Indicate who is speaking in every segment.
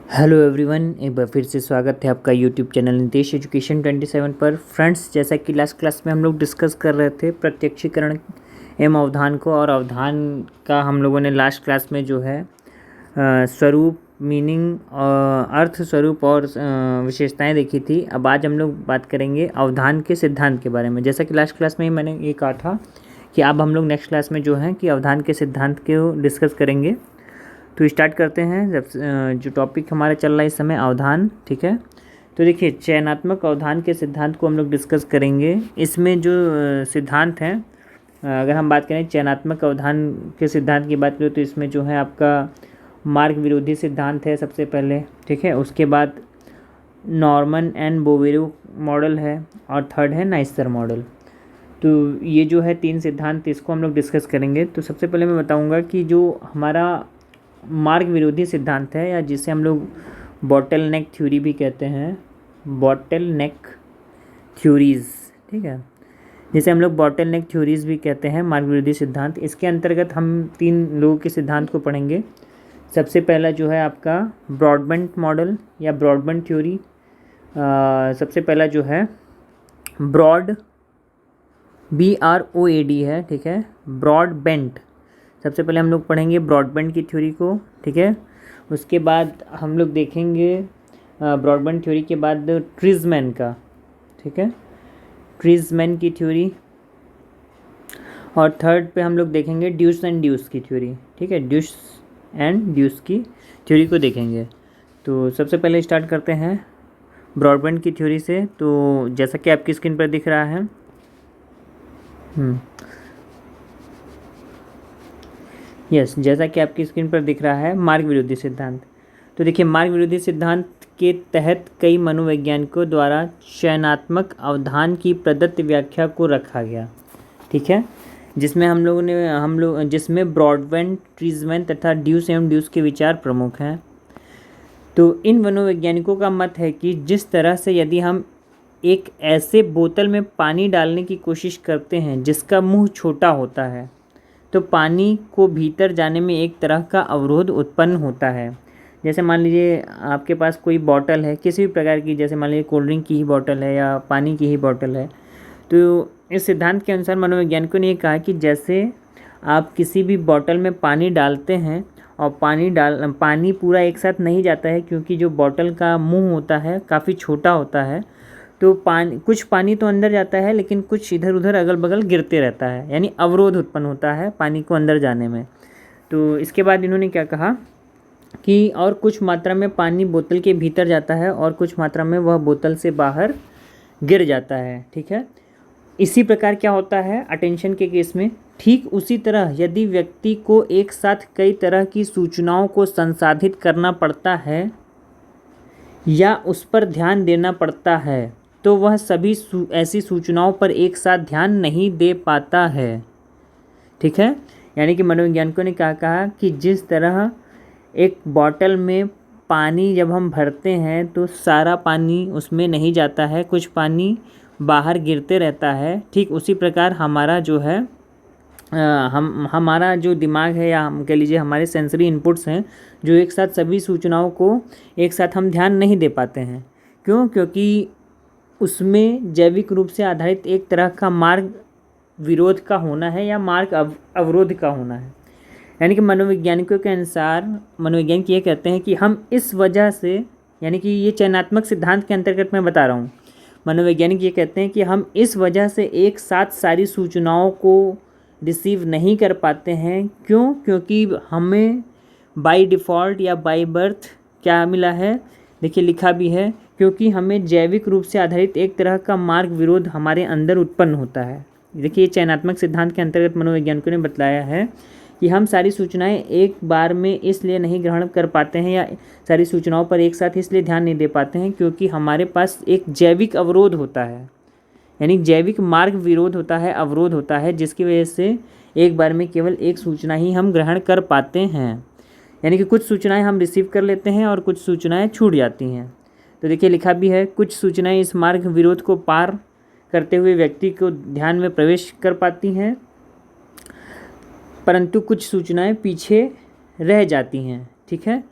Speaker 1: Hello everyone, एक बार फिर से स्वागत है आपका यूट्यूब चैनल नितेश एजुकेशन 27 पर। फ्रेंड्स, जैसा कि लास्ट क्लास में हम लोग डिस्कस कर रहे थे प्रत्यक्षीकरण एवं अवधान को, और अवधान का हम लोगों ने लास्ट क्लास में जो है स्वरूप, मीनिंग, अर्थ, स्वरूप और विशेषताएं देखी थी। अब आज हम लोग बात करेंगे अवधान के सिद्धांत के बारे में। जैसा कि लास्ट क्लास में ही मैंने ये कहा था कि अब हम लोग नेक्स्ट क्लास में जो है कि अवधान के सिद्धांत को डिस्कस करेंगे। तो स्टार्ट करते हैं। जब जो टॉपिक हमारा चल रहा है इस समय अवधान, ठीक है। तो देखिए, चयनात्मक अवधान के सिद्धांत को हम लोग डिस्कस करेंगे। इसमें जो सिद्धांत हैं, अगर हम बात करें चयनात्मक अवधान के सिद्धांत की बात करें तो इसमें जो है आपका मार्ग विरोधी सिद्धांत है सबसे पहले, ठीक है। उसके बाद नॉर्मन एंड बोवेरो मॉडल है, और थर्ड है नाइसर मॉडल। तो ये जो है तीन सिद्धांत, इसको हम लोग डिस्कस करेंगे। तो सबसे पहले मैं बताऊंगा कि जो हमारा मार्ग विरोधी सिद्धांत है, या जिसे हम लोग बॉटल नेक थ्योरी भी कहते हैं, बॉटल नेक थ्योरीज़, ठीक है, जिसे हम लोग बॉटल नेक थ्योरीज़ भी कहते हैं, मार्ग विरोधी सिद्धांत। इसके अंतर्गत हम तीन लोगों के सिद्धांत को पढ़ेंगे। सबसे पहला जो है आपका ब्रॉडबेंट मॉडल या ब्रॉडबेंट थ्योरी। सबसे पहला जो है ब्रॉड, BROAD है, ठीक है, ब्रॉडबेंट। सबसे पहले हम लोग पढ़ेंगे ब्रॉडबेंट की थ्योरी को, ठीक है। उसके बाद हम लोग देखेंगे ब्रॉडबेंट थ्योरी के बाद ट्रीजमैन का, ठीक है, ट्रीजमैन की थ्योरी। और थर्ड पे हम लोग देखेंगे ड्यूस एंड ड्यूस की थ्योरी, ठीक है, ड्यूस एंड ड्यूस की थ्योरी को देखेंगे। तो सबसे पहले स्टार्ट करते हैं ब्रॉडबेंट की थ्योरी से। तो जैसा कि आपकी स्क्रीन पर दिख रहा है, जैसा कि आपकी स्क्रीन पर दिख रहा है मार्ग विरोधी सिद्धांत। तो देखिए, मार्ग विरोधी सिद्धांत के तहत कई मनोवैज्ञानिकों द्वारा चयनात्मक अवधान की प्रदत्त व्याख्या को रखा गया, ठीक है, जिसमें जिसमें ब्रॉडबेंट, ट्रीजमैन तथा ड्यूस एवं ड्यूस के विचार प्रमुख हैं। तो इन मनोवैज्ञानिकों का मत है कि जिस तरह से यदि हम एक ऐसे बोतल में पानी डालने की कोशिश करते हैं जिसका मुंह छोटा होता है, तो पानी को भीतर जाने में एक तरह का अवरोध उत्पन्न होता है। जैसे मान लीजिए आपके पास कोई बॉटल है किसी भी प्रकार की, जैसे मान लीजिए कोल्ड ड्रिंक की ही बॉटल है या पानी की ही बॉटल है। तो इस सिद्धांत के अनुसार मनोवैज्ञानिकों ने ये कहा कि जैसे आप किसी भी बॉटल में पानी डालते हैं और पानी पूरा एक साथ नहीं जाता है, क्योंकि जो बॉटल का मुंह होता है काफ़ी छोटा होता है। तो कुछ पानी तो अंदर जाता है, लेकिन कुछ इधर उधर अगल बगल गिरते रहता है, यानी अवरोध उत्पन्न होता है पानी को अंदर जाने में। तो इसके बाद इन्होंने क्या कहा कि और कुछ मात्रा में पानी बोतल के भीतर जाता है और कुछ मात्रा में वह बोतल से बाहर गिर जाता है, ठीक है। इसी प्रकार क्या होता है अटेंशन के केस में, ठीक उसी तरह यदि व्यक्ति को एक साथ कई तरह की सूचनाओं को संसाधित करना पड़ता है या उस पर ध्यान देना पड़ता है, तो वह सभी ऐसी सूचनाओं पर एक साथ ध्यान नहीं दे पाता है, ठीक है। यानी कि मनोवैज्ञानिकों ने क्या कहा कि जिस तरह एक बॉटल में पानी जब हम भरते हैं तो सारा पानी उसमें नहीं जाता है, कुछ पानी बाहर गिरते रहता है, ठीक उसी प्रकार हमारा जो है हमारा जो दिमाग है, या हम कह लीजिए हमारे सेंसरी इनपुट्स हैं, जो एक साथ सभी सूचनाओं को एक साथ हम ध्यान नहीं दे पाते हैं। क्यों? क्योंकि उसमें जैविक रूप से आधारित एक तरह का मार्ग विरोध का होना है या मार्ग अवरोध का होना है। यानी कि मनोवैज्ञानिकों के अनुसार मनोवैज्ञानिक ये कहते हैं कि हम इस वजह से, यानी कि ये चयनात्मक सिद्धांत के अंतर्गत मैं बता रहा हूँ, मनोवैज्ञानिक ये कहते हैं कि हम इस वजह से एक साथ सारी सूचनाओं को रिसीव नहीं कर पाते हैं। क्यों? क्योंकि हमें बाय डिफ़ॉल्ट या बाय बर्थ क्या मिला है, देखिए लिखा भी है, क्योंकि हमें जैविक रूप से आधारित एक तरह का मार्ग विरोध हमारे अंदर उत्पन्न होता है। देखिए, चयनात्मक सिद्धांत के अंतर्गत मनोवैज्ञानिकों ने बताया है कि हम सारी सूचनाएं एक बार में इसलिए नहीं ग्रहण कर पाते हैं, या सारी सूचनाओं पर एक साथ इसलिए ध्यान नहीं दे पाते हैं, क्योंकि हमारे पास एक जैविक अवरोध होता है, यानी जैविक मार्ग विरोध होता है, अवरोध होता है, जिसकी वजह से एक बार में केवल एक सूचना ही हम ग्रहण कर पाते हैं। यानी कि कुछ सूचनाएं हम रिसीव कर लेते हैं और कुछ सूचनाएं छूट जाती हैं। तो देखिए लिखा भी है, कुछ सूचनाएं इस मार्ग विरोध को पार करते हुए व्यक्ति को ध्यान में प्रवेश कर पाती हैं, परंतु कुछ सूचनाएं पीछे रह जाती हैं, ठीक है।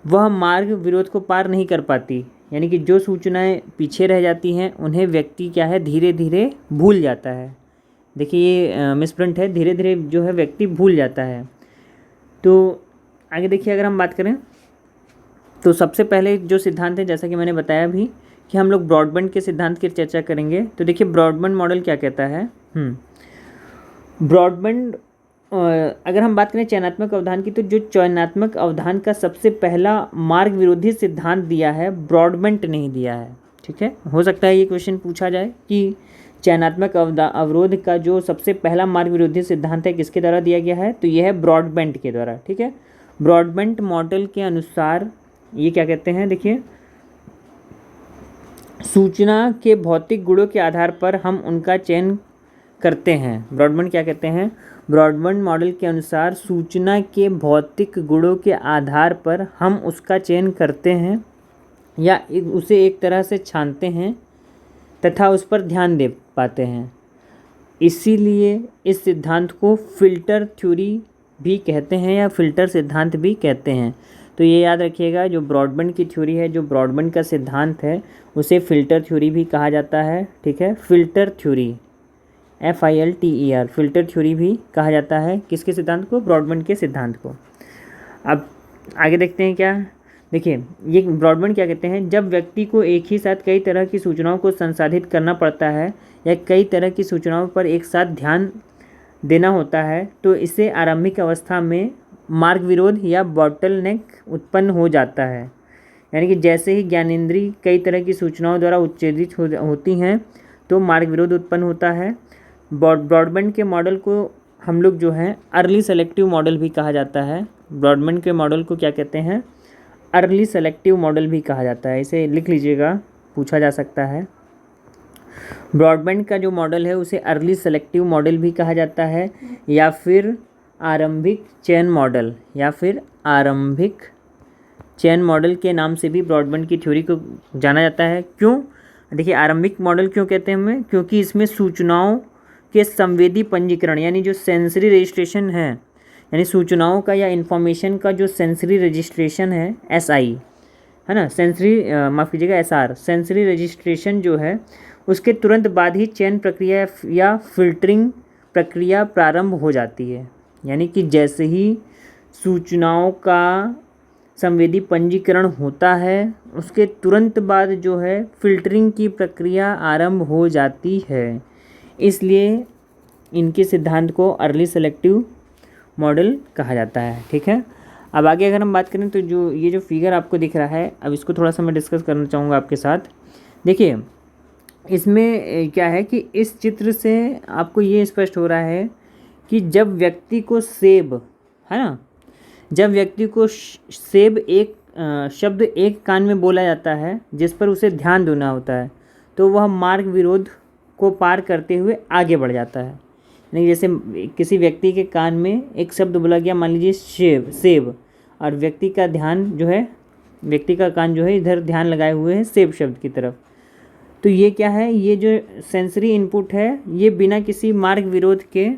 Speaker 1: वह मार्ग विरोध को पार नहीं कर पाती, यानी कि जो सूचनाएं पीछे रह जाती हैं उन्हें व्यक्ति क्या है धीरे धीरे भूल जाता है। देखिए ये मिसप्रिंट है, धीरे धीरे जो है व्यक्ति भूल जाता है। तो आगे देखिए, अगर हम बात करें तो सबसे पहले जो सिद्धांत है, जैसा कि मैंने बताया भी कि हम लोग ब्रॉडबैंड के सिद्धांत की चर्चा करेंगे। तो देखिए ब्रॉडबैंड मॉडल क्या कहता है। ब्रॉडबैंड अगर हम बात करें चयनात्मक अवधान की, तो जो चयनात्मक अवधान का सबसे पहला मार्ग विरोधी सिद्धांत दिया है ब्रॉडबैंड ने ही दिया है। ठीक है, हो सकता है ये क्वेश्चन पूछा जाए कि चयनात्मक अवरोध का जो सबसे पहला मार्ग विरोधी सिद्धांत है किसके द्वारा दिया गया है, तो यह है ब्रॉडबैंड के द्वारा। ठीक है, ब्रॉडबैंड मॉडल के अनुसार ये क्या कहते हैं, देखिए सूचना के भौतिक गुणों के आधार पर हम उनका चयन करते हैं। ब्रॉडबैंड क्या कहते हैं, ब्रॉडबैंड मॉडल के अनुसार सूचना के भौतिक गुणों के आधार पर हम उसका चयन करते हैं या उसे एक तरह से छानते हैं तथा उस पर ध्यान दे पाते हैं। इसीलिए इस सिद्धांत को फ़िल्टर थ्योरी भी कहते हैं या फ़िल्टर सिद्धांत भी कहते हैं। तो ये याद रखिएगा, जो ब्रॉडबैंड की थ्योरी है, जो ब्रॉडबैंड का सिद्धांत है, उसे फ़िल्टर थ्योरी भी कहा जाता है। ठीक है, filter theory FILTER filter theory भी कहा जाता है किसके सिद्धांत को, ब्रॉडबैंड के सिद्धांत को। अब आगे देखते हैं क्या, देखिए ये ब्रॉडबैंड क्या कहते हैं, जब व्यक्ति को एक ही साथ कई तरह की सूचनाओं को संसाधित करना पड़ता है या कई तरह की सूचनाओं पर एक साथ ध्यान देना होता है तो इसे आरंभिक अवस्था में मार्ग विरोध या बॉटलनेक उत्पन्न हो जाता है। यानी कि जैसे ही ज्ञानेंद्रिय कई तरह की सूचनाओं द्वारा उत्तेजित होती हैं तो मार्ग विरोध उत्पन्न होता है। ब्रॉडबैंड के मॉडल को हम लोग जो है अर्ली सेलेक्टिव मॉडल भी कहा जाता है। ब्रॉडबैंड के मॉडल को क्या कहते हैं, अर्ली सेलेक्टिव मॉडल भी कहा जाता है। इसे लिख लीजिएगा, पूछा जा सकता है। ब्रॉडबैंड का जो मॉडल है उसे अर्ली सेलेक्टिव मॉडल भी कहा जाता है या फिर आरंभिक चयन मॉडल, या फिर आरंभिक चयन मॉडल के नाम से भी ब्रॉडबैंड की थ्योरी को जाना जाता है। क्यों, देखिए आरंभिक मॉडल क्यों कहते हैं हमें, क्योंकि इसमें सूचनाओं के संवेदी पंजीकरण यानी जो सेंसरी रजिस्ट्रेशन है, यानी सूचनाओं का या इन्फॉर्मेशन का जो सेंसरी रजिस्ट्रेशन है SI है ना, माफ़ कीजिएगा SR सेंसरी रजिस्ट्रेशन जो है उसके तुरंत बाद ही चयन प्रक्रिया या फिल्टरिंग प्रक्रिया प्रारंभ हो जाती है। यानी कि जैसे ही सूचनाओं का संवेदी पंजीकरण होता है उसके तुरंत बाद जो है फिल्टरिंग की प्रक्रिया आरंभ हो जाती है। इसलिए इनके सिद्धांत को अर्ली सेलेक्टिव मॉडल कहा जाता है। ठीक है, अब आगे अगर हम बात करें तो जो ये जो फिगर आपको दिख रहा है, अब इसको थोड़ा सा मैं डिस्कस करना चाहूँगा आपके साथ। देखिए इसमें क्या है कि इस चित्र से आपको ये स्पष्ट हो रहा है कि जब व्यक्ति को सेब है ना, जब व्यक्ति को सेब एक शब्द एक कान में बोला जाता है जिस पर उसे ध्यान देना होता है तो वह मार्ग विरोध को पार करते हुए आगे बढ़ जाता है। यानी जैसे किसी व्यक्ति के कान में एक शब्द बोला गया, मान लीजिए सेब, और व्यक्ति का कान जो है इधर ध्यान लगाए हुए है सेब शब्द की तरफ। तो ये क्या है, ये जो सेंसरी इनपुट है ये बिना किसी मार्ग विरोध के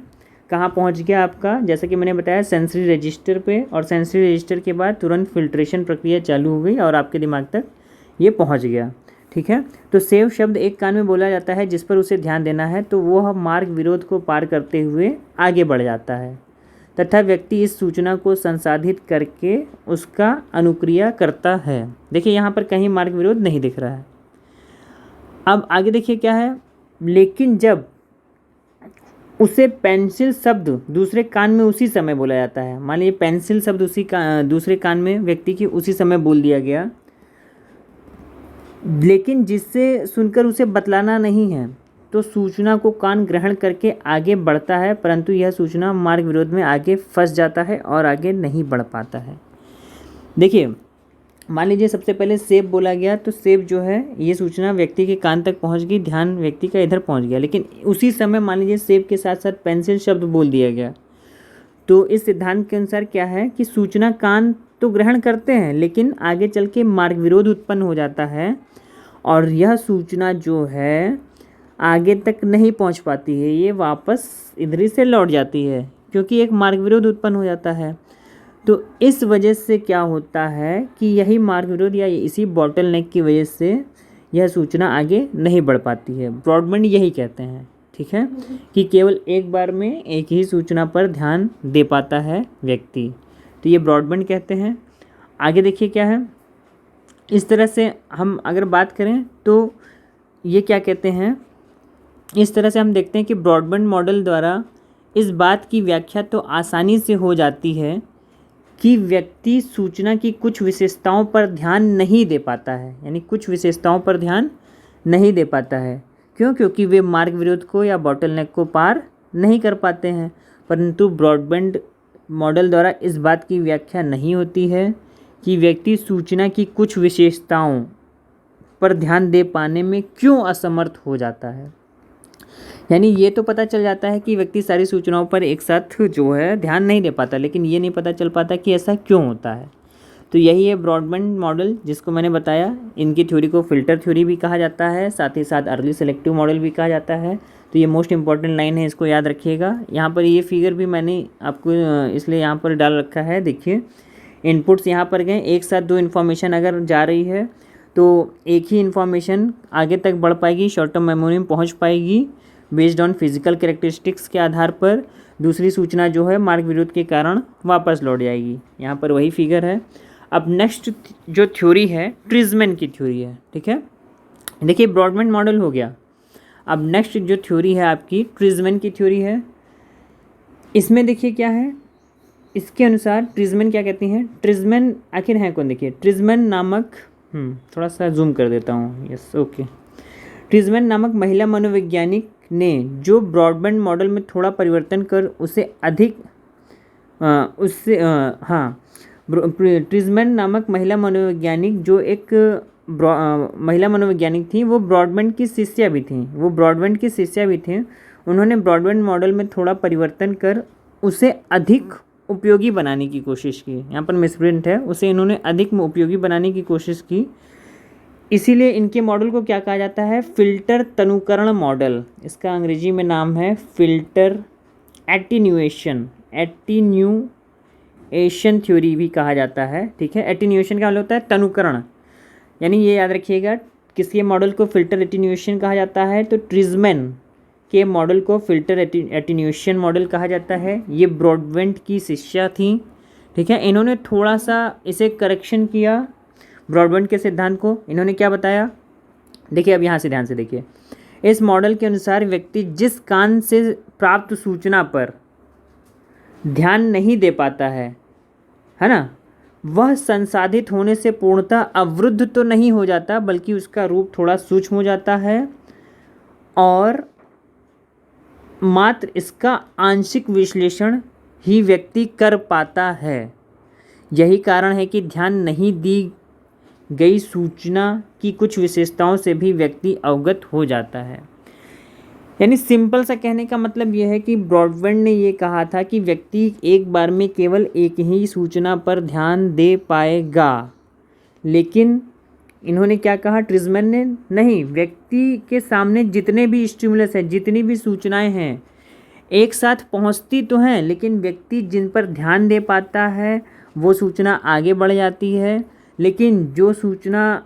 Speaker 1: कहाँ पहुँच गया आपका, जैसा कि मैंने बताया सेंसरी रजिस्टर पे, और सेंसरी रजिस्टर के बाद तुरंत फिल्ट्रेशन प्रक्रिया चालू हो गई और आपके दिमाग तक ये पहुँच गया। ठीक है, तो सेव शब्द एक कान में बोला जाता है जिस पर उसे ध्यान देना है तो वह मार्ग विरोध को पार करते हुए आगे बढ़ जाता है तथा व्यक्ति इस सूचना को संसाधित करके उसका अनुक्रिया करता है। देखिए यहाँ पर कहीं मार्ग विरोध नहीं दिख रहा है। अब आगे देखिए क्या है, लेकिन जब उसे पेंसिल शब्द दूसरे कान में उसी समय बोला जाता है, मान लीजिए पेंसिल शब्द दूसरे कान में व्यक्ति की उसी समय बोल दिया गया, लेकिन जिससे सुनकर उसे बतलाना नहीं है तो सूचना को कान ग्रहण करके आगे बढ़ता है, परंतु यह सूचना मार्ग विरोध में आगे फंस जाता है और आगे नहीं बढ़ पाता है। देखिए मान लीजिए सबसे पहले सेब बोला गया तो सेब जो है ये सूचना व्यक्ति के कान तक पहुंच गई, ध्यान व्यक्ति का इधर पहुंच गया, लेकिन उसी समय मान लीजिए सेब के साथ साथ पेंसिल शब्द बोल दिया गया। तो इस सिद्धांत के अनुसार क्या है कि सूचना कान तो ग्रहण करते हैं लेकिन आगे चल के मार्ग विरोध उत्पन्न हो जाता है और यह सूचना जो है आगे तक नहीं पहुंच पाती है, ये वापस इधर से लौट जाती है क्योंकि एक मार्ग विरोध उत्पन्न हो जाता है। तो इस वजह से क्या होता है कि यही मार्ग विरोध या इसी बॉटलनेक की वजह से यह सूचना आगे नहीं बढ़ पाती है। ब्रॉडबैंड यही कहते हैं, ठीक है, कि केवल एक बार में एक ही सूचना पर ध्यान दे पाता है व्यक्ति, तो ये ब्रॉडबैंड कहते हैं। आगे देखिए क्या है, इस तरह से हम अगर बात करें तो ये क्या कहते हैं, इस तरह से हम देखते हैं कि ब्रॉडबैंड मॉडल द्वारा इस बात की व्याख्या तो आसानी से हो जाती है कि व्यक्ति सूचना की कुछ विशेषताओं पर ध्यान नहीं दे पाता है, यानी कुछ विशेषताओं पर ध्यान नहीं दे पाता है। क्यों? क्योंकि वे मार्ग विरोध को या बॉटलनेक को पार नहीं कर पाते हैं। परंतु ब्रॉडबैंड मॉडल द्वारा इस बात की व्याख्या नहीं होती है कि व्यक्ति सूचना की कुछ विशेषताओं पर ध्यान दे पाने में क्यों असमर्थ हो जाता है। यानी ये तो पता चल जाता है कि व्यक्ति सारी सूचनाओं पर एक साथ जो है ध्यान नहीं दे पाता, लेकिन ये नहीं पता चल पाता कि ऐसा क्यों होता है। तो यही है ब्रॉडबैंड मॉडल जिसको मैंने बताया। इनकी थ्योरी को फ़िल्टर थ्योरी भी कहा जाता है, साथ ही साथ अर्ली सेलेक्टिव मॉडल भी कहा जाता है। तो ये मोस्ट इंपॉर्टेंट लाइन है, इसको याद रखिएगा। यहाँ पर ये फिगर भी मैंने आपको इसलिए यहाँ पर डाल रखा है। देखिए इनपुट्स यहाँ पर गए, एक साथ दो इन्फॉर्मेशन अगर जा रही है तो एक ही इन्फॉर्मेशन आगे तक बढ़ पाएगी, शॉर्ट टर्म मेमोरी में पहुँच पाएगी बेस्ड ऑन फिजिकल कैरेक्टरिस्टिक्स के आधार पर। दूसरी सूचना जो है मार्ग विरोध के कारण वापस लौट जाएगी। यहाँ पर वही फिगर है। अब नेक्स्ट जो थ्योरी है ट्रिजमैन की थ्योरी है, ठीक है। देखिए ब्रॉडबैंड मॉडल हो गया। अब नेक्स्ट जो थ्योरी है आपकी ट्रिजमैन की थ्योरी है। इसमें देखिए क्या है, इसके अनुसार ट्रिजमैन क्या कहती हैं, ट्रिजमैन आखिर है कौन। देखिए ट्रिजमैन नामक थोड़ा सा जूम कर देता हूँ, यस ओके। ट्रिजमैन नामक महिला मनोवैज्ञानिक ने जो ब्रॉडबैंड मॉडल में थोड़ा परिवर्तन कर उसे अधिक ट्रिजमैन नामक महिला मनोवैज्ञानिक जो एक महिला मनोवैज्ञानिक थी, वो ब्रॉडबैंड की शिष्या भी थी। उन्होंने ब्रॉडबैंड मॉडल में थोड़ा परिवर्तन कर उसे अधिक उपयोगी बनाने की कोशिश की। यहाँ पर मिसप्रिंट है, उसे इन्होंने अधिक उपयोगी बनाने की कोशिश की। इसीलिए इनके मॉडल को क्या कहा जाता है, फ़िल्टर तनुकरण मॉडल। इसका अंग्रेजी में नाम है फ़िल्टर एटीन्यूएशन थ्योरी भी कहा जाता है, ठीक है। एटीन्यूएशन का मतलब होता है तनुकरण, यानी ये याद रखिएगा किसके मॉडल को फ़िल्टर एटीन्यूएशन कहा जाता है, तो ट्रिजमैन के मॉडल को फ़िल्टर एटीन्यूएशन मॉडल कहा जाता है। ये ब्रॉडबैंड की शिष्या थी, ठीक है। इन्होंने थोड़ा सा इसे करेक्शन किया ब्रॉडबैंड के सिद्धांत को। इन्होंने क्या बताया, देखिए अब यहाँ से ध्यान से देखिए। इस मॉडल के अनुसार व्यक्ति जिस कान से प्राप्त सूचना पर ध्यान नहीं दे पाता है ना, वह संसाधित होने से पूर्णतः अवरुद्ध तो नहीं हो जाता, बल्कि उसका रूप थोड़ा सूक्ष्म हो जाता है और मात्र इसका आंशिक विश्लेषण ही व्यक्ति कर पाता है। यही कारण है कि ध्यान नहीं दी गई सूचना की कुछ विशेषताओं से भी व्यक्ति अवगत हो जाता है। यानी सिंपल सा कहने का मतलब यह है कि ब्रॉडबैंड ने ये कहा था कि व्यक्ति एक बार में केवल एक ही सूचना पर ध्यान दे पाएगा, लेकिन इन्होंने क्या कहा ट्रिजमैन ने, नहीं, व्यक्ति के सामने जितने भी स्टिमुलस हैं, जितनी भी सूचनाएं हैं, एक साथ पहुंचती तो हैं, लेकिन व्यक्ति जिन पर ध्यान दे पाता है वो सूचना आगे बढ़ जाती है, लेकिन जो सूचना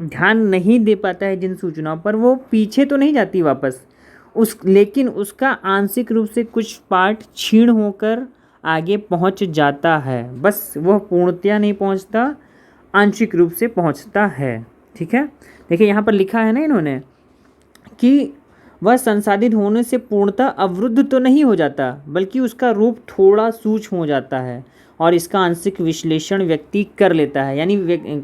Speaker 1: ध्यान नहीं दे पाता है जिन सूचनाओं पर, वो पीछे तो नहीं जाती वापस, लेकिन उसका आंशिक रूप से कुछ पार्ट क्षीण होकर आगे पहुंच जाता है। बस वह पूर्णतया नहीं पहुंचता, आंशिक रूप से पहुंचता है, ठीक है। देखिए यहाँ पर लिखा है ना इन्होंने कि वह संसाधित होने से पूर्णतः अवरुद्ध तो नहीं हो जाता, बल्कि उसका रूप थोड़ा सूक्ष्म हो जाता है और इसका आंशिक विश्लेषण व्यक्ति कर लेता है। यानी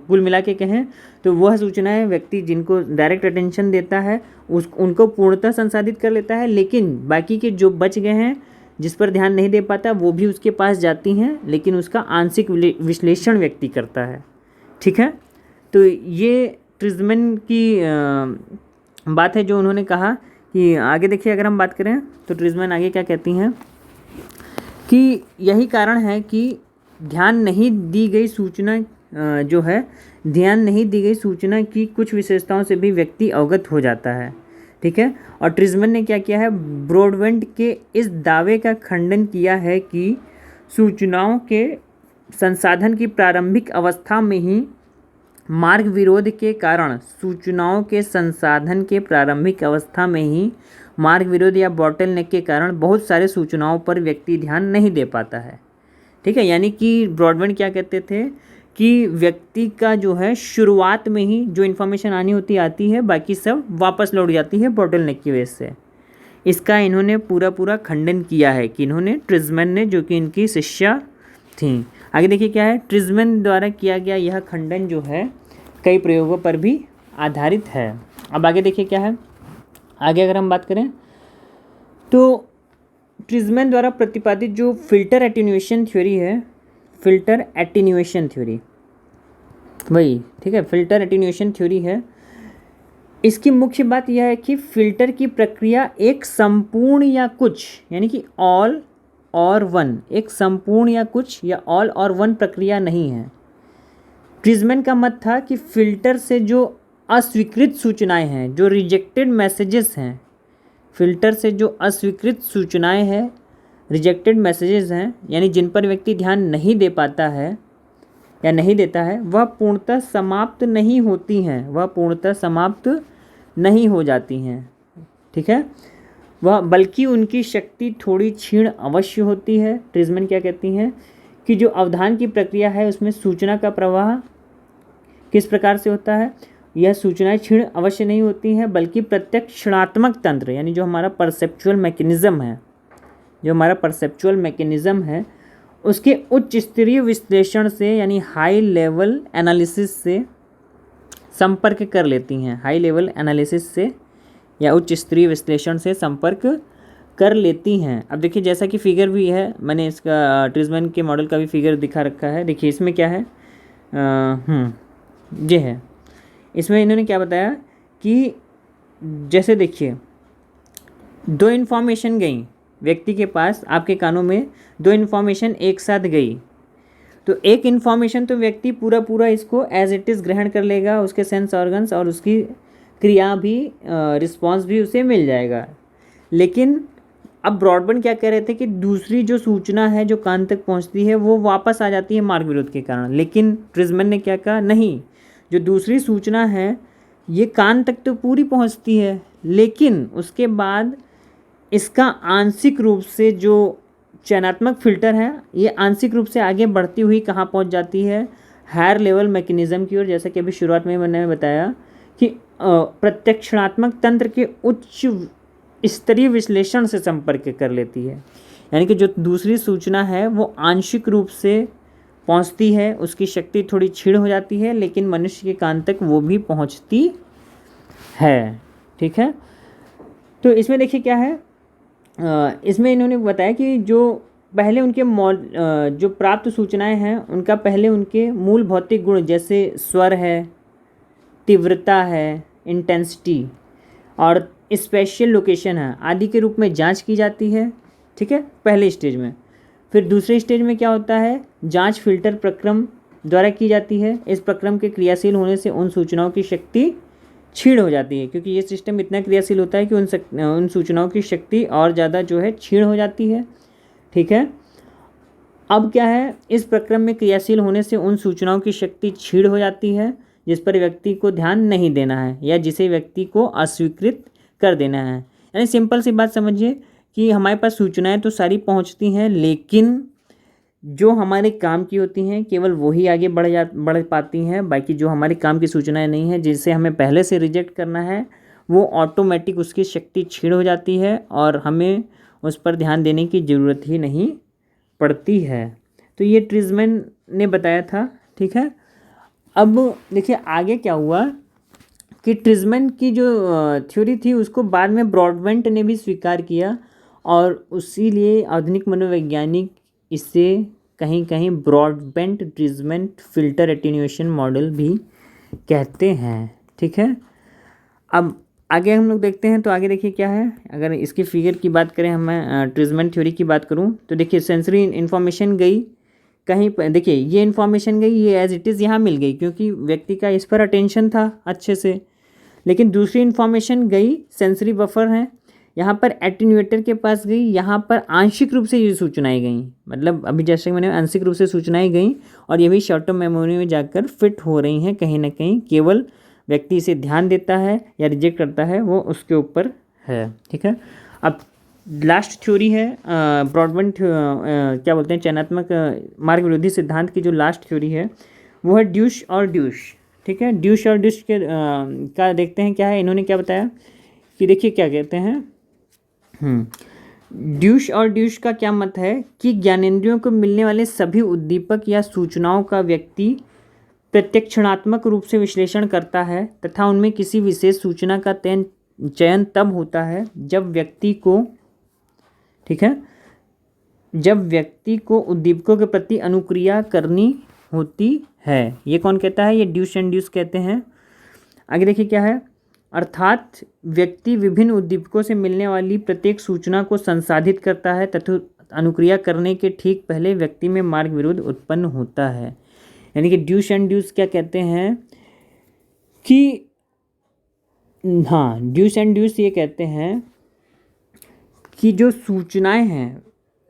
Speaker 1: कुल मिला के कहें तो वह सूचनाएं व्यक्ति जिनको डायरेक्ट अटेंशन देता है उनको पूर्णतः संसाधित कर लेता है, लेकिन बाकी के जो बच गए हैं जिस पर ध्यान नहीं दे पाता वो भी उसके पास जाती हैं, लेकिन उसका आंशिक विश्लेषण व्यक्ति करता है, ठीक है। तो ये ट्रिजमैन की बात है जो उन्होंने कहा कि आगे देखिए अगर हम बात करें तो ट्रिजमैन आगे क्या कहती हैं कि यही कारण है कि ध्यान नहीं दी गई सूचना की कुछ विशेषताओं से भी व्यक्ति अवगत हो जाता है, ठीक है। और ट्रिजमैन ने क्या किया है, ब्रॉडबैंड के इस दावे का खंडन किया है कि सूचनाओं के संसाधन की प्रारंभिक अवस्था में ही मार्ग विरोध के कारण सूचनाओं के संसाधन के प्रारंभिक अवस्था में ही मार्ग विरोध या बॉटलनेक के कारण बहुत सारे सूचनाओं पर व्यक्ति ध्यान नहीं दे पाता है। ठीक है, यानी कि ब्रॉडबैंड क्या कहते थे कि व्यक्ति का जो है शुरुआत में ही जो इन्फॉर्मेशन आनी होती आती है, बाकी सब वापस लौट जाती है बॉटलनेक की वजह से। इसका इन्होंने पूरा खंडन किया है कि इन्होंने ट्रिजमैन ने, जो कि इनकी शिष्या थी। आगे देखिए क्या है, ट्रिजमैन द्वारा किया गया यह खंडन जो है कई प्रयोगों पर भी आधारित है। अब आगे देखिए क्या है, आगे अगर हम बात करें तो ट्रिजमैन द्वारा प्रतिपादित जो फिल्टर एटीन्यूएशन थ्योरी है, फिल्टर एटीन्यूएशन थ्योरी वही, ठीक है, फिल्टर एटीन्यूएशन थ्योरी है। इसकी मुख्य बात यह है कि फिल्टर की प्रक्रिया एक संपूर्ण या कुछ, यानी कि ऑल और वन, एक संपूर्ण या कुछ या ऑल और वन प्रक्रिया नहीं है। ट्रिजमैन का मत था कि फिल्टर से जो अस्वीकृत सूचनाएं हैं, जो रिजेक्टेड मैसेजेस हैं, फिल्टर से जो अस्वीकृत सूचनाएं हैं, रिजेक्टेड मैसेजेस हैं, यानी जिन पर व्यक्ति ध्यान नहीं दे पाता है या नहीं देता है, वह पूर्णतः समाप्त नहीं होती हैं, वह पूर्णतः समाप्त नहीं हो जाती हैं। ठीक है, वह बल्कि उनकी शक्ति थोड़ी क्षीण अवश्य होती है। ट्रिजमैन क्या कहती हैं कि जो अवधान की प्रक्रिया है उसमें सूचना का प्रवाह किस प्रकार से होता है, यह सूचनाएं क्षीण अवश्य नहीं होती हैं, बल्कि प्रत्यक्षणात्मक तंत्र, यानी जो हमारा परसेप्चुअल मैकेनिज़्म है, जो हमारा परसेप्चुअल मैकेनिज़्म है, उसके उच्च स्तरीय विश्लेषण से, यानी हाई लेवल एनालिसिस से संपर्क कर लेती हैं, हाई लेवल एनालिसिस से या उच्च स्तरीय विश्लेषण से संपर्क कर लेती हैं। अब देखिए जैसा कि फिगर भी है, मैंने इसका ट्रिजमैन के मॉडल का भी फिगर दिखा रखा है। देखिए इसमें क्या है, ये है, इसमें इन्होंने क्या बताया कि जैसे देखिए दो इन्फॉर्मेशन गई व्यक्ति के पास, आपके कानों में दो इन्फॉर्मेशन एक साथ गई, तो एक इन्फॉर्मेशन तो व्यक्ति पूरा इसको एज इट इज़ ग्रहण कर लेगा, उसके सेंस ऑर्गन्स और उसकी क्रिया भी, रिस्पॉन्स भी उसे मिल जाएगा। लेकिन अब ब्रॉडबैंड क्या कह रहे थे कि दूसरी जो सूचना है जो कान तक पहुंचती है वो वापस आ जाती है मार्ग विरोध के कारण। लेकिन ट्रिजमैन ने क्या कहा, नहीं, जो दूसरी सूचना है ये कान तक तो पूरी पहुंचती है, लेकिन उसके बाद इसका आंशिक रूप से जो चयनात्मक फिल्टर है ये आंशिक रूप से आगे बढ़ती हुई कहाँ पहुंच जाती है, हायर लेवल मैकेनिज़्म की ओर। जैसा कि अभी शुरुआत में मैंने बताया कि प्रत्यक्षणात्मक तंत्र के उच्च स्तरीय विश्लेषण से संपर्क कर लेती है, यानी कि जो दूसरी सूचना है वो आंशिक रूप से पहुंचती है, उसकी शक्ति थोड़ी क्षीण हो जाती है, लेकिन मनुष्य के कान तक वो भी पहुंचती है। ठीक है, तो इसमें देखिए क्या है, इसमें इन्होंने बताया कि जो पहले उनके जो प्राप्त सूचनाएं हैं उनका पहले उनके मूल भौतिक गुण जैसे स्वर है, तीव्रता है, इंटेंसिटी और स्पेशियल लोकेशन है आदि के रूप में जांच की जाती है। ठीक है, पहले स्टेज में। फिर दूसरे स्टेज में क्या होता है, जांच फिल्टर प्रक्रम द्वारा की जाती है। इस प्रक्रम के क्रियाशील होने से उन सूचनाओं की शक्ति क्षीण हो जाती है, क्योंकि ये सिस्टम इतना क्रियाशील होता है कि उन सूचनाओं की शक्ति और ज़्यादा जो है क्षीण हो जाती है। ठीक है, अब क्या है, इस प्रक्रम में क्रियाशील होने से उन सूचनाओं की शक्ति क्षीण हो जाती है जिस पर व्यक्ति को ध्यान नहीं देना है या जिसे व्यक्ति को अस्वीकृत कर देना है। यानी सिंपल सी बात समझिए कि हमारे पास सूचनाएं तो सारी पहुंचती हैं, लेकिन जो हमारे काम की होती हैं केवल वही आगे बढ़ पाती हैं। बाकी जो हमारे काम की सूचनाएं नहीं हैं, जिसे हमें पहले से रिजेक्ट करना है, वो ऑटोमेटिक उसकी शक्ति क्षीण हो जाती है और हमें उस पर ध्यान देने की ज़रूरत ही नहीं पड़ती है। तो ये ट्रिजमैन ने बताया था। ठीक है, अब देखिए आगे क्या हुआ कि ट्रिजमैन की जो थ्योरी थी उसको बाद में ब्रॉडबैंड ने भी स्वीकार किया और उसीलिए आधुनिक मनोवैज्ञानिक इसे कहीं कहीं ब्रॉडबैंड ट्रिजमैन फिल्टर एटीन्यूएशन मॉडल भी कहते हैं। ठीक है, अब आगे हम लोग देखते हैं। तो आगे देखिए क्या है, अगर इसकी फिगर की बात करें, मैं ट्रिजमैन थ्योरी की बात करूं तो देखिए सेंसरी इन्फॉर्मेशन गई कहीं पर, देखिए ये इन्फॉर्मेशन गई, ये एज इट इज़ यहाँ मिल गई क्योंकि व्यक्ति का इस पर अटेंशन था अच्छे से। लेकिन दूसरी इन्फॉर्मेशन गई, सेंसरी बफर है, यहाँ पर एटेन्यूएटर के पास गई, यहाँ पर आंशिक रूप से ये सूचनाएं गई, मतलब अभी जैसे मैंने आंशिक रूप से सूचनाएं गई और ये भी शॉर्ट टर्म मेमोरी में जाकर फिट हो रही हैं कहीं ना कहीं। केवल व्यक्ति इसे ध्यान देता है या रिजेक्ट करता है वो उसके ऊपर है। ठीक है, अब लास्ट थ्योरी है ब्रॉडबैंड क्या बोलते हैं, चयनात्मक मार्ग विरोधी सिद्धांत की जो लास्ट थ्योरी है वो है ड्यूश और ड्यूश। ठीक है, ड्यूश और ड्यूश के का देखते हैं क्या है। इन्होंने क्या बताया कि देखिए क्या कहते हैं, ड्यूश और ड्यूश का क्या मत है कि ज्ञानेंद्रियों को मिलने वाले सभी उद्दीपक या सूचनाओं का व्यक्ति प्रत्यक्षणात्मक रूप से विश्लेषण करता है तथा उनमें किसी विशेष सूचना का चयन तब होता है जब व्यक्ति को, ठीक है, जब व्यक्ति को उद्दीपकों के प्रति अनुक्रिया करनी होती है। ये कौन कहता है, ये ड्यूश एंड ड्यूश कहते हैं। आगे देखिए क्या है, अर्थात व्यक्ति विभिन्न उद्दीपकों से मिलने वाली प्रत्येक सूचना को संसाधित करता है तथा अनुक्रिया करने के ठीक पहले व्यक्ति में मार्ग विरोध उत्पन्न होता है। यानी कि ड्यूश एंड ड्यूश क्या कहते हैं कि, हाँ, ड्यूश एंड ड्यूश ये कहते हैं कि जो सूचनाएं हैं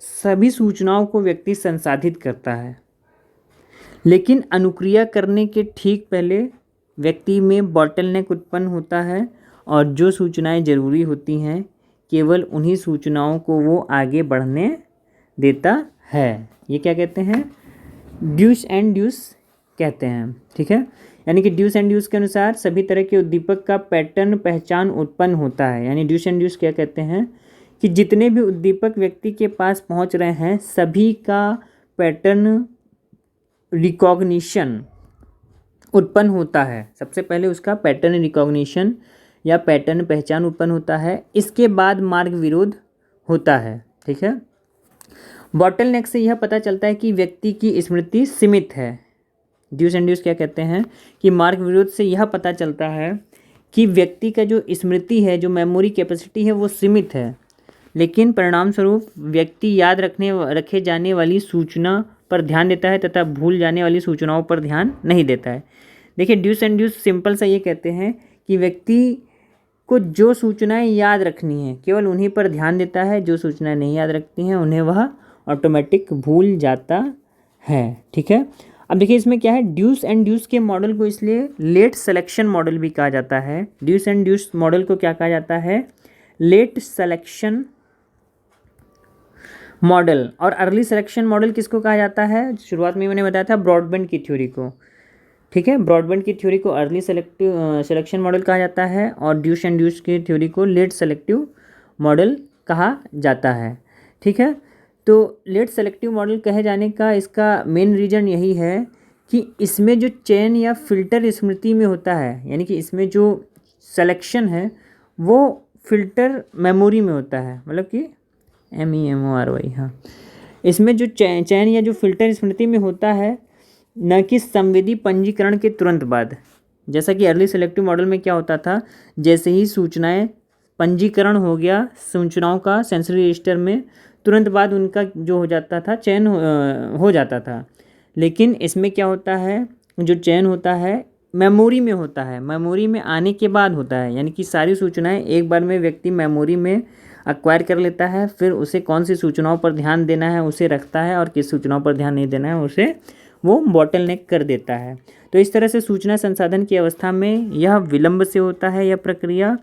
Speaker 1: सभी सूचनाओं को व्यक्ति संसाधित करता है, लेकिन अनुक्रिया करने के ठीक पहले व्यक्ति में बॉटलनेक उत्पन्न होता है और जो सूचनाएं ज़रूरी होती हैं केवल उन्हीं सूचनाओं को वो आगे बढ़ने देता है। ये क्या कहते हैं, ड्यूश एंड ड्यूश कहते हैं। ठीक है, यानी कि ड्यूश एंड ड्यूश के अनुसार सभी तरह के उद्दीपक का पैटर्न पहचान उत्पन्न होता है। यानी ड्यूश एंड ड्यूश क्या कहते हैं कि जितने भी उद्दीपक व्यक्ति के पास पहुंच रहे हैं सभी का पैटर्न रिकॉग्निशन उत्पन्न होता है। सबसे पहले उसका पैटर्न रिकॉग्निशन या पैटर्न पहचान उत्पन्न होता है, इसके बाद मार्ग विरोध होता है। ठीक है, बॉटलनेक से यह पता चलता है कि व्यक्ति की स्मृति सीमित है। ड्यूश एंड ड्यूश क्या कहते हैं कि मार्ग विरोध से यह पता चलता है कि व्यक्ति का जो स्मृति है, जो मेमोरी कैपेसिटी है वो सीमित है, लेकिन परिणाम स्वरूप व्यक्ति याद रखे जाने वाली सूचना पर ध्यान देता है तथा भूल जाने वाली सूचनाओं पर ध्यान नहीं देता है। देखिए ड्यूश एंड ड्यूश सिंपल सा ये कहते हैं कि व्यक्ति को जो सूचनाएं याद रखनी है केवल उन्हीं पर ध्यान देता है, जो सूचनाएं नहीं याद रखती हैं उन्हें वह ऑटोमेटिक भूल जाता है। ठीक है, अब देखिए इसमें क्या है, ड्यूश एंड ड्यूश के मॉडल को इसलिए लेट सिलेक्शन मॉडल भी कहा जाता है। ड्यूश एंड ड्यूश मॉडल को क्या कहा जाता है, लेट सिलेक्शन मॉडल। और अर्ली सिलेक्शन मॉडल किसको कहा जाता है, शुरुआत में मैंने बताया था ब्रॉडबैंड की थ्योरी को। ठीक है, ब्रॉडबैंड की थ्योरी को अर्ली सिलेक्शन मॉडल कहा जाता है और ड्यूश एंड ड्यूश की थ्योरी को लेट सेलेक्टिव मॉडल कहा जाता है। ठीक है, तो लेट सेलेक्टिव मॉडल कहे जाने का इसका मेन रीज़न यही है कि इसमें जो चयन या फिल्टर स्मृति में होता है, यानी कि इसमें जो सिलेक्शन है वो फिल्टर मेमोरी में होता है, मतलब कि MEMORY, हाँ, इसमें जो चयन या जो फिल्टर स्मृति में होता है न कि संवेदी पंजीकरण के तुरंत बाद। जैसा कि अर्ली सेलेक्टिव मॉडल में क्या होता था, जैसे ही सूचनाएं पंजीकरण हो गया सूचनाओं का सेंसरी रजिस्टर में, तुरंत बाद उनका जो हो जाता था चयन हो जाता था। लेकिन इसमें क्या होता है, जो चयन होता है मेमोरी में होता है, मेमोरी में आने के बाद होता है। यानी कि सारी सूचनाएं एक बार में व्यक्ति मेमोरी में एक्वायर कर लेता है, फिर उसे कौन सी सूचनाओं पर ध्यान देना है उसे रखता है और किस सूचनाओं पर ध्यान नहीं देना है उसे वो बॉटलनेक कर देता है। तो इस तरह से सूचना संसाधन की अवस्था में यह विलंब से होता है यह प्रक्रिया,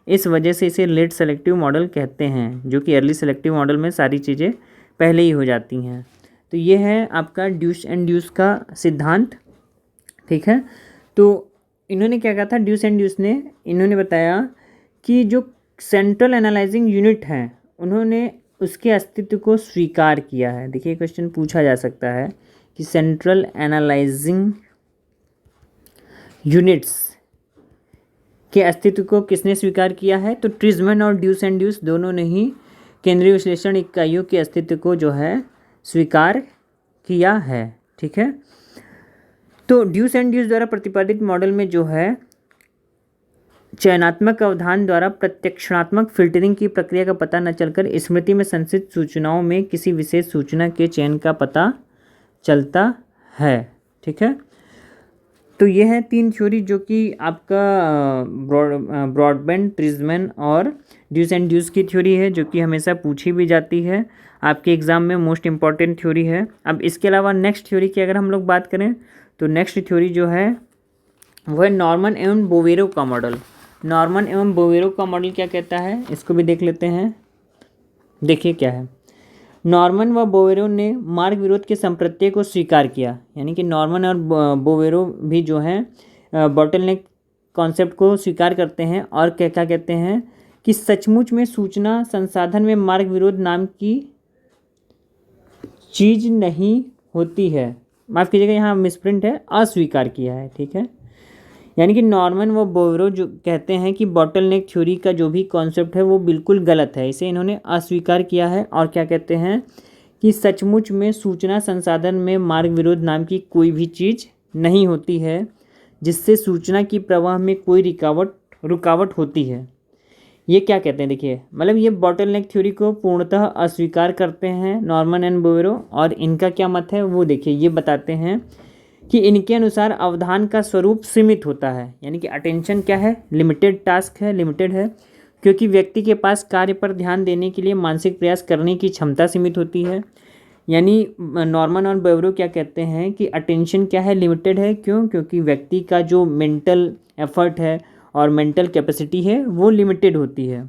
Speaker 1: इस वजह से इसे लेट सेलेक्टिव मॉडल कहते हैं, जो कि अर्ली सेलेक्टिव मॉडल में सारी चीज़ें पहले ही हो जाती हैं। तो ये है आपका ड्यूश एंड ड्यूश का सिद्धांत। ठीक है, तो इन्होंने क्या कहा था, ड्यूश एंड ड्यूश ने इन्होंने बताया कि जो सेंट्रल एनालाइजिंग यूनिट है उन्होंने उसके अस्तित्व को स्वीकार किया है। देखिए क्वेश्चन पूछा जा सकता है कि सेंट्रल एनालाइजिंग यूनिट्स के अस्तित्व को किसने स्वीकार किया है, तो ट्रिजमैन और ड्यूश एंड ड्यूश दोनों ने ही केंद्रीय विश्लेषण इकाइयों के अस्तित्व को जो है स्वीकार किया है। ठीक है, तो ड्यूश एंड ड्यूश द्वारा प्रतिपादित मॉडल में जो है चयनात्मक अवधान द्वारा प्रत्यक्षणात्मक फिल्टरिंग की प्रक्रिया का पता न चलकर स्मृति में संचित सूचनाओं में किसी विशेष सूचना के चयन का पता चलता है। ठीक है, तो ये है 3 थ्योरी जो कि आपका ब्रॉडबैंड, ट्रीजमैन और ड्यूस एंड ड्यूस की थ्योरी है, जो कि हमेशा पूछी भी जाती है आपके एग्ज़ाम में, मोस्ट इंपॉर्टेंट थ्योरी है। अब इसके अलावा नेक्स्ट थ्योरी की अगर हम लोग बात करें तो नेक्स्ट थ्योरी जो है वो है नॉर्मन एवं बोवेरो का मॉडल। नॉर्मन एवं बोवेरो का मॉडल क्या कहता है, इसको भी देख लेते हैं। देखिए क्या है, नॉर्मन व बोवेरो ने मार्ग विरोध के संप्रत्यय को स्वीकार किया, यानी कि नॉर्मन और बोवेरो भी जो है बॉटलनेक कॉन्सेप्ट को स्वीकार करते हैं और क्या क्या कहते हैं कि सचमुच में सूचना संसाधन में मार्ग विरोध नाम की चीज़ नहीं होती है। माफ़ कीजिएगा, यहाँ मिसप्रिंट है, अस्वीकार किया है, ठीक है। यानी कि नॉर्मन व बोवेरो जो कहते हैं कि बॉटलनेक थ्योरी का जो भी कॉन्सेप्ट है वो बिल्कुल गलत है, इसे इन्होंने अस्वीकार किया है। और क्या कहते हैं कि सचमुच में सूचना संसाधन में मार्ग विरोध नाम की कोई भी चीज़ नहीं होती है जिससे सूचना की प्रवाह में कोई रुकावट होती है। ये क्या कहते हैं, देखिए मतलब ये बॉटलनेक थ्योरी को पूर्णतः अस्वीकार करते हैं नॉर्मन एंड बोवेरो। और इनका क्या मत है वो देखिए, ये बताते हैं कि इनके अनुसार अवधान का स्वरूप सीमित होता है, यानी कि अटेंशन क्या है, लिमिटेड टास्क है, लिमिटेड है, क्योंकि व्यक्ति के पास कार्य पर ध्यान देने के लिए मानसिक प्रयास करने की क्षमता सीमित होती है। यानी नॉर्मन और बोवेरो क्या कहते हैं कि अटेंशन क्या है, लिमिटेड है। क्यों? क्योंकि व्यक्ति का जो मेंटल एफर्ट है और मेंटल कैपेसिटी है वो लिमिटेड होती है।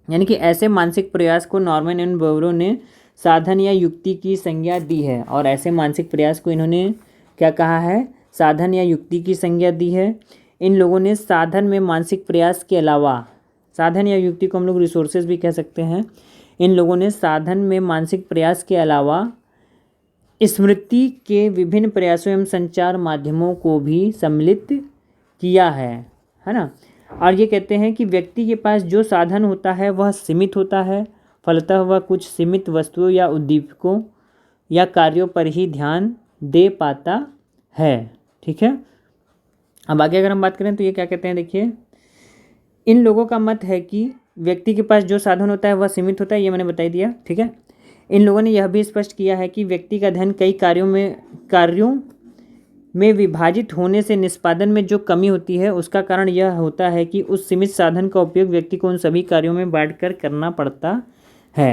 Speaker 1: यानी कि ऐसे मानसिक प्रयास को नॉर्मन एंड बोवेरो ने साधन या युक्ति की संज्ञा दी है, और ऐसे मानसिक प्रयास को इन्होंने क्या कहा है, साधन या युक्ति की संज्ञा दी है। इन लोगों ने साधन में मानसिक प्रयास के अलावा, साधन या युक्ति को हम लोग रिसोर्सेज भी कह सकते हैं, इन लोगों ने साधन में मानसिक प्रयास के अलावा स्मृति के विभिन्न प्रयासों एवं संचार माध्यमों को भी सम्मिलित किया है ना। और ये कहते हैं कि व्यक्ति के पास जो साधन होता है वह सीमित होता है, फलतः वह कुछ सीमित वस्तुओं या उद्दीपकों या कार्यों पर ही ध्यान दे पाता है, ठीक है। अब आगे अगर हम बात करें तो ये क्या कहते हैं, देखिए इन लोगों का मत है कि व्यक्ति के पास जो साधन होता है वह सीमित होता है, ये मैंने बता दिया, ठीक है। इन लोगों ने यह भी स्पष्ट किया है कि व्यक्ति का ध्यान कई कार्यों में विभाजित होने से निष्पादन में जो कमी होती है उसका कारण यह होता है कि उस सीमित साधन का उपयोग व्यक्ति को उन सभी कार्यों में बांटकर करना पड़ता है।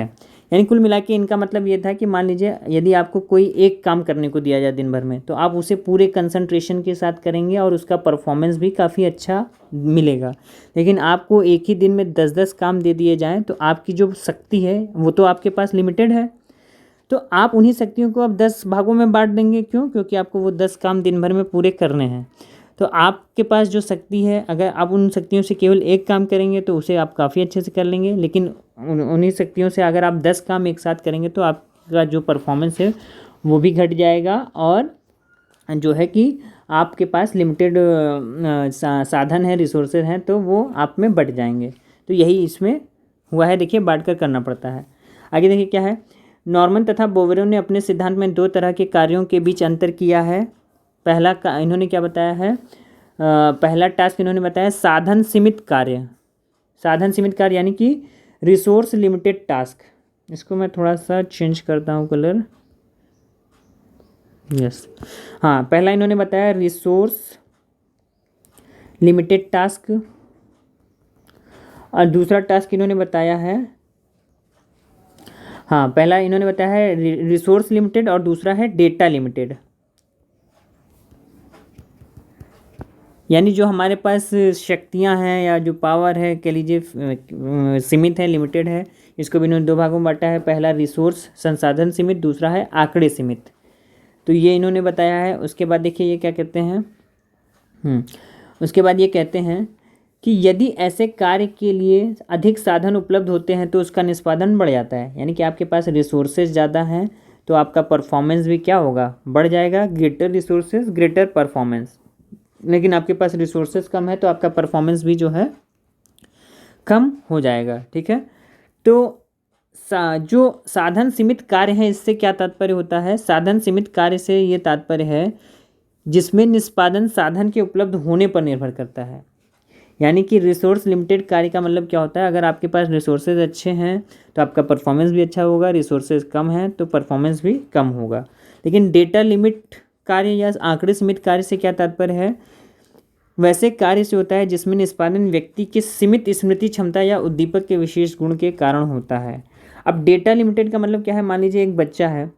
Speaker 1: यानी कुल मिला के इनका मतलब ये था कि मान लीजिए यदि आपको कोई एक काम करने को दिया जाए दिन भर में, तो आप उसे पूरे कंसंट्रेशन के साथ करेंगे और उसका परफॉर्मेंस भी काफ़ी अच्छा मिलेगा। लेकिन आपको एक ही दिन में 10-10 काम दे दिए जाएँ तो आपकी जो शक्ति है वो तो आपके पास लिमिटेड है, तो आप उन्हीं शक्तियों को अब 10 भागों में बांट देंगे। क्यों? क्योंकि आपको वो 10 काम दिन भर में पूरे करने हैं। तो आपके पास जो शक्ति है, अगर आप उन शक्तियों से केवल एक काम करेंगे तो उसे आप काफ़ी अच्छे से कर लेंगे, लेकिन उन्हीं शक्तियों से अगर आप 10 काम एक साथ करेंगे तो आपका जो परफॉर्मेंस है वो भी घट जाएगा, और जो है कि आपके पास लिमिटेड साधन है, रिसोर्सेज हैं, तो वो आप में बट जाएंगे। तो यही इसमें हुआ है, देखिए बांट कर करना पड़ता है। आगे देखिए क्या है, नॉर्मन तथा बोवेरो ने अपने सिद्धांत में 2 तरह के कार्यों के बीच अंतर किया है। पहला इन्होंने क्या बताया है, पहला टास्क इन्होंने बताया साधन सीमित कार्य। साधन सीमित कार्य यानी कि रिसोर्स लिमिटेड टास्क। इसको मैं थोड़ा सा चेंज करता हूँ कलर, यस। हाँ, पहला इन्होंने बताया रिसोर्स लिमिटेड टास्क, और दूसरा टास्क इन्होंने बताया है, हाँ पहला इन्होंने बताया है रिसोर्स लिमिटेड और दूसरा है डेटा लिमिटेड। यानी जो हमारे पास शक्तियां हैं या जो पावर है कह लीजिए सीमित है, लिमिटेड है, इसको भी इन्होंने 2 भागों में बांटा है। पहला रिसोर्स संसाधन सीमित, दूसरा है आंकड़े सीमित। तो ये इन्होंने बताया है। उसके बाद देखिए ये क्या कहते हैं, उसके बाद ये कहते हैं कि यदि ऐसे कार्य के लिए अधिक साधन उपलब्ध होते हैं तो उसका निष्पादन बढ़ जाता है। यानी कि आपके पास रिसोर्सेज ज़्यादा हैं तो आपका परफॉर्मेंस भी क्या होगा, बढ़ जाएगा। Greater resources greater performance. लेकिन आपके पास रिसोर्सेज कम है तो आपका परफॉर्मेंस भी जो है कम हो जाएगा, ठीक है। तो जो साधन सीमित कार्य है इससे क्या तात्पर्य होता है, साधन सीमित कार्य से ये तात्पर्य है जिसमें निष्पादन साधन के उपलब्ध होने पर निर्भर करता है। यानी कि रिसोर्स लिमिटेड कार्य का मतलब क्या होता है, अगर आपके पास रिसोर्सेज अच्छे हैं तो आपका परफॉर्मेंस भी अच्छा होगा, रिसोर्सेज कम हैं तो परफॉर्मेंस भी कम होगा। लेकिन डेटा लिमिट कार्य या आंकड़े सीमित कार्य से क्या तात्पर्य है? वैसे कार्य से होता है जिसमें निष्पादन व्यक्ति की सीमित स्मृति क्षमता या उद्दीपक के विशेष गुण के कारण होता है। अब डेटा लिमिटेड का मतलब क्या है? मान लीजिए एक बच्चा है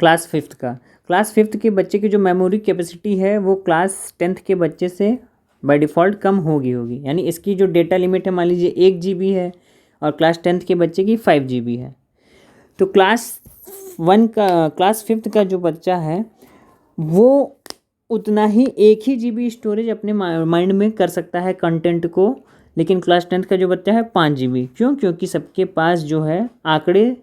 Speaker 1: क्लास 5th का, क्लास 5th के बच्चे की जो मेमोरी कैपेसिटी है वो क्लास 10th के बच्चे से बाय डिफ़ॉल्ट कम होगी, यानी इसकी जो डेटा लिमिट है मान लीजिए 1 GB है और क्लास 10th के बच्चे की 5 GB है। तो क्लास 5th का जो बच्चा है वो उतना ही 1 ही GB स्टोरेज अपने माइंड में कर सकता है कंटेंट को, लेकिन क्लास 10th का जो बच्चा है 5 GB। क्यों? क्योंकि सबके पास जो है आंकड़े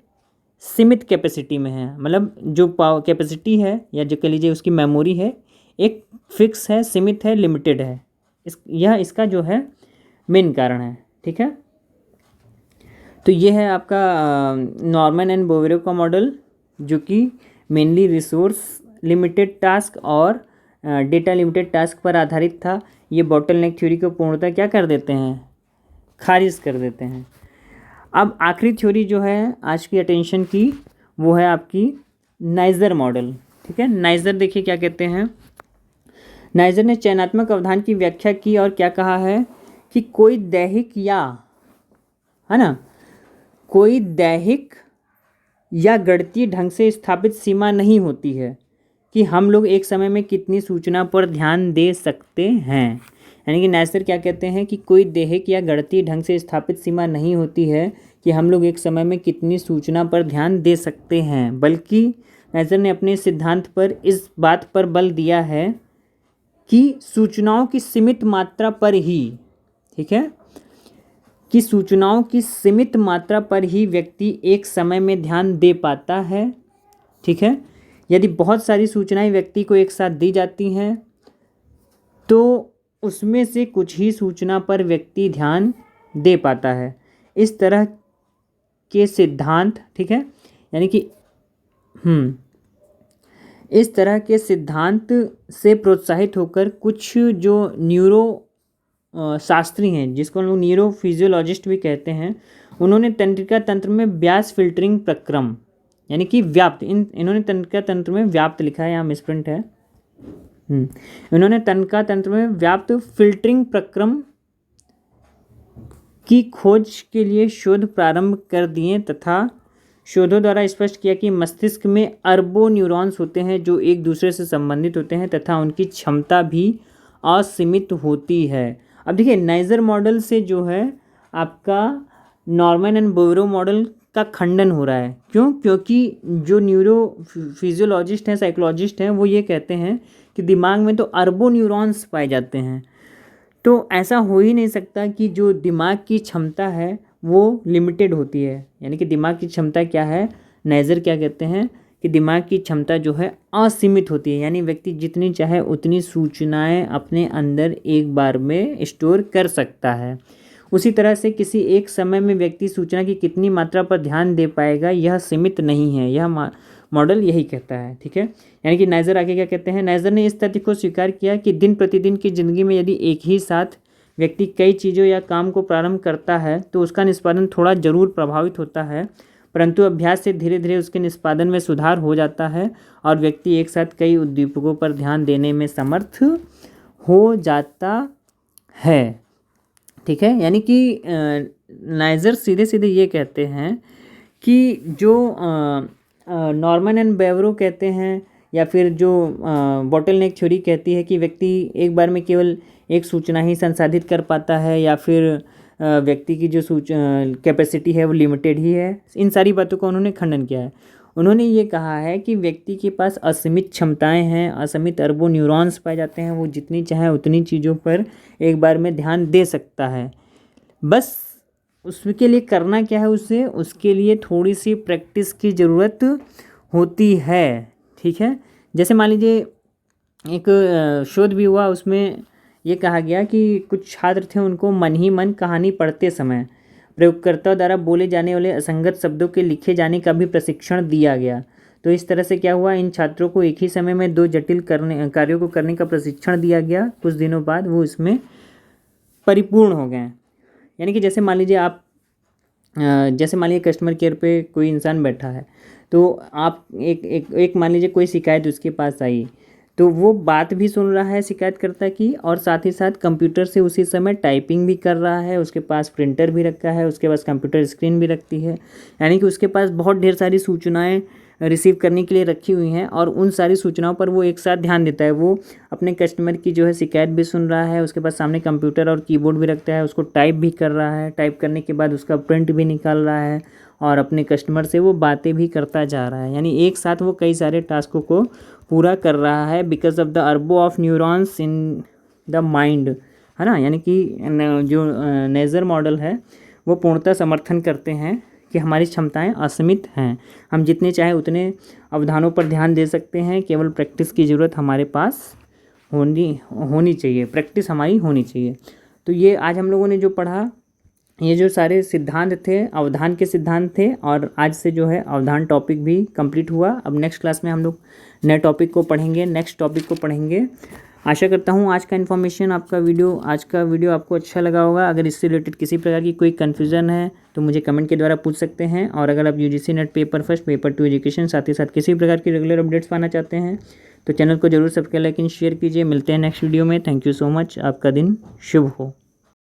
Speaker 1: सीमित कैपेसिटी में है, मतलब जो पावर कैपेसिटी है या जो कह लीजिए उसकी मेमोरी है एक फिक्स है, सीमित है, लिमिटेड है। यह इसका जो है मेन कारण है। ठीक है, तो ये है आपका नॉर्मन एंड बोवेरो का मॉडल, जो कि मेनली रिसोर्स लिमिटेड टास्क और डेटा लिमिटेड टास्क पर आधारित था। ये बॉटलनेक थ्योरी को पूर्णतः क्या कर देते हैं? खारिज कर देते हैं। अब आखिरी थ्योरी जो है आज की अटेंशन की वो है आपकी नाइजर मॉडल। ठीक है, नाइजर देखिए क्या कहते हैं। नाइजर ने चयनात्मक अवधान की व्याख्या की और क्या कहा है कि कोई दैहिक या गणितीय ढंग से स्थापित सीमा नहीं होती है कि हम लोग एक समय में कितनी सूचना पर ध्यान दे सकते हैं। यानी कि नाइजर क्या कहते हैं कि कोई दैहिक या गणितीय ढंग से स्थापित सीमा नहीं होती है कि हम लोग एक समय में कितनी सूचना पर ध्यान दे सकते हैं, बल्कि नाइजर ने अपने सिद्धांत पर इस बात पर बल दिया है कि सूचनाओं की सीमित मात्रा पर ही, ठीक है, कि सूचनाओं की सीमित मात्रा पर ही व्यक्ति एक समय में ध्यान दे पाता है। ठीक है, यदि बहुत सारी सूचनाएं व्यक्ति को एक साथ दी जाती हैं तो उसमें से कुछ ही सूचना पर व्यक्ति ध्यान दे पाता है। इस तरह के सिद्धांत, ठीक है, यानी कि इस तरह के सिद्धांत से प्रोत्साहित होकर कुछ जो न्यूरो शास्त्री हैं, जिसको हम लोग न्यूरो फिजियोलॉजिस्ट भी कहते हैं, उन्होंने तंत्रिका तंत्र में व्यास फिल्टरिंग प्रक्रम यानी कि व्याप्त, इन्होंने तंत्रिका तंत्र में व्याप्त लिखा है, यहाँ मिसप्रिंट है। इन्होंने तंत्रिका तंत्र में व्याप्त फिल्टरिंग प्रक्रम की खोज के लिए शोध प्रारंभ कर दिए तथा शोधों द्वारा स्पष्ट किया कि मस्तिष्क में अरबों न्यूरॉन्स होते हैं जो एक दूसरे से संबंधित होते हैं तथा उनकी क्षमता भी असीमित होती है। अब देखिए नाइजर मॉडल से जो है आपका नॉर्मन एंड बोवेरो मॉडल का खंडन हो रहा है। क्यों? क्योंकि जो न्यूरो फिजियोलॉजिस्ट हैं, साइकोलॉजिस्ट हैं, वो ये कहते हैं कि दिमाग में तो अरबों न्यूरॉन्स पाए जाते हैं, तो ऐसा हो ही नहीं सकता कि जो दिमाग की क्षमता है वो लिमिटेड होती है। यानी कि दिमाग की क्षमता क्या है, नाइजर क्या कहते हैं कि दिमाग की क्षमता जो है असीमित होती है, यानी व्यक्ति जितनी चाहे उतनी सूचनाएं अपने अंदर एक बार में स्टोर कर सकता है। उसी तरह से किसी एक समय में व्यक्ति सूचना की कितनी मात्रा पर ध्यान दे पाएगा यह सीमित नहीं है, यह मॉडल यही कहता है। ठीक है, यानी कि नाइजर आगे क्या कहते हैं, नाइजर ने इस तथ्य को स्वीकार किया कि दिन प्रतिदिन की ज़िंदगी में यदि एक ही साथ व्यक्ति कई चीज़ों या काम को प्रारंभ करता है तो उसका निष्पादन थोड़ा ज़रूर प्रभावित होता है, परंतु अभ्यास से धीरे धीरे उसके निष्पादन में सुधार हो जाता है और व्यक्ति एक साथ कई उद्दीपकों पर ध्यान देने में समर्थ हो जाता है। ठीक है, यानी कि नाइजर सीधे सीधे ये कहते हैं कि जो नॉर्मन एंड बोवेरो कहते हैं या फिर जो बॉटलनेक थ्योरी कहती है कि व्यक्ति एक बार में केवल एक सूचना ही संसाधित कर पाता है या फिर व्यक्ति की जो कैपेसिटी है वो लिमिटेड ही है, इन सारी बातों का उन्होंने खंडन किया है। उन्होंने ये कहा है कि व्यक्ति के पास असीमित क्षमताएं हैं, असीमित अरबों न्यूरॉन्स पाए जाते हैं, वो जितनी चाहे उतनी चीज़ों पर एक बार में ध्यान दे सकता है। बस उसके लिए करना क्या है, उसके लिए थोड़ी सी प्रैक्टिस की ज़रूरत होती है। ठीक है, जैसे मान लीजिए एक शोध भी हुआ, उसमें ये कहा गया कि कुछ छात्र थे, उनको मन ही मन कहानी पढ़ते समय प्रयोगकर्ता द्वारा बोले जाने वाले असंगत शब्दों के लिखे जाने का भी प्रशिक्षण दिया गया। तो इस तरह से क्या हुआ, इन छात्रों को एक ही समय में 2 जटिल कार्यों को करने का प्रशिक्षण दिया गया। कुछ दिनों बाद वो इसमें परिपूर्ण हो गए। यानी कि जैसे मान लीजिए कस्टमर केयर पे कोई इंसान बैठा है, तो आप एक मान लीजिए कोई शिकायत उसके पास आई, तो वो बात भी सुन रहा है शिकायतकर्ता की, और साथ ही साथ कंप्यूटर से उसी समय टाइपिंग भी कर रहा है, उसके पास प्रिंटर भी रखा है, उसके पास कंप्यूटर स्क्रीन भी रखती है, यानी कि उसके पास बहुत ढेर सारी सूचनाएं रिसीव करने के लिए रखी हुई हैं, और उन सारी सूचनाओं पर वो एक साथ ध्यान देता है। वो अपने कस्टमर की जो है शिकायत भी सुन रहा है, उसके पास सामने कंप्यूटर और कीबोर्ड भी रखता है, उसको टाइप भी कर रहा है, टाइप करने के बाद उसका प्रिंट भी निकाल रहा है, और अपने कस्टमर से वो बातें भी करता जा रहा है। यानी एक साथ वो कई सारे टास्कों को पूरा कर रहा है, बिकॉज ऑफ द अर्बो of neurons in the mind, है ना। यानी कि जो नेजर मॉडल है वो पूर्णतः समर्थन करते हैं कि हमारी क्षमताएं असीमित हैं, हम जितने चाहे उतने अवधानों पर ध्यान दे सकते हैं, केवल प्रैक्टिस की ज़रूरत हमारे पास होनी चाहिए, प्रैक्टिस हमारी होनी चाहिए। तो ये आज हम लोगों ने जो पढ़ा, ये जो सारे सिद्धांत थे अवधान के सिद्धांत थे, और आज से जो है अवधान टॉपिक भी कंप्लीट हुआ। अब नेक्स्ट क्लास में हम लोग नए टॉपिक को पढ़ेंगे, नेक्स्ट टॉपिक को पढ़ेंगे। आशा करता हूँ आज का इन्फॉर्मेशन आज का वीडियो आपको अच्छा लगा होगा। अगर इससे रिलेटेड किसी प्रकार की कोई कन्फ्यूज़न है तो मुझे कमेंट के द्वारा पूछ सकते हैं, और अगर आप UGC net paper first, paper 2 education, साथ ही साथ किसी प्रकार की रेगुलर अपडेट्स पाना चाहते हैं तो चैनल को जरूर सब्सक्राइब, लाइक, शेयर कीजिए। मिलते हैं नेक्स्ट वीडियो में। Thank you so much. आपका दिन शुभ हो।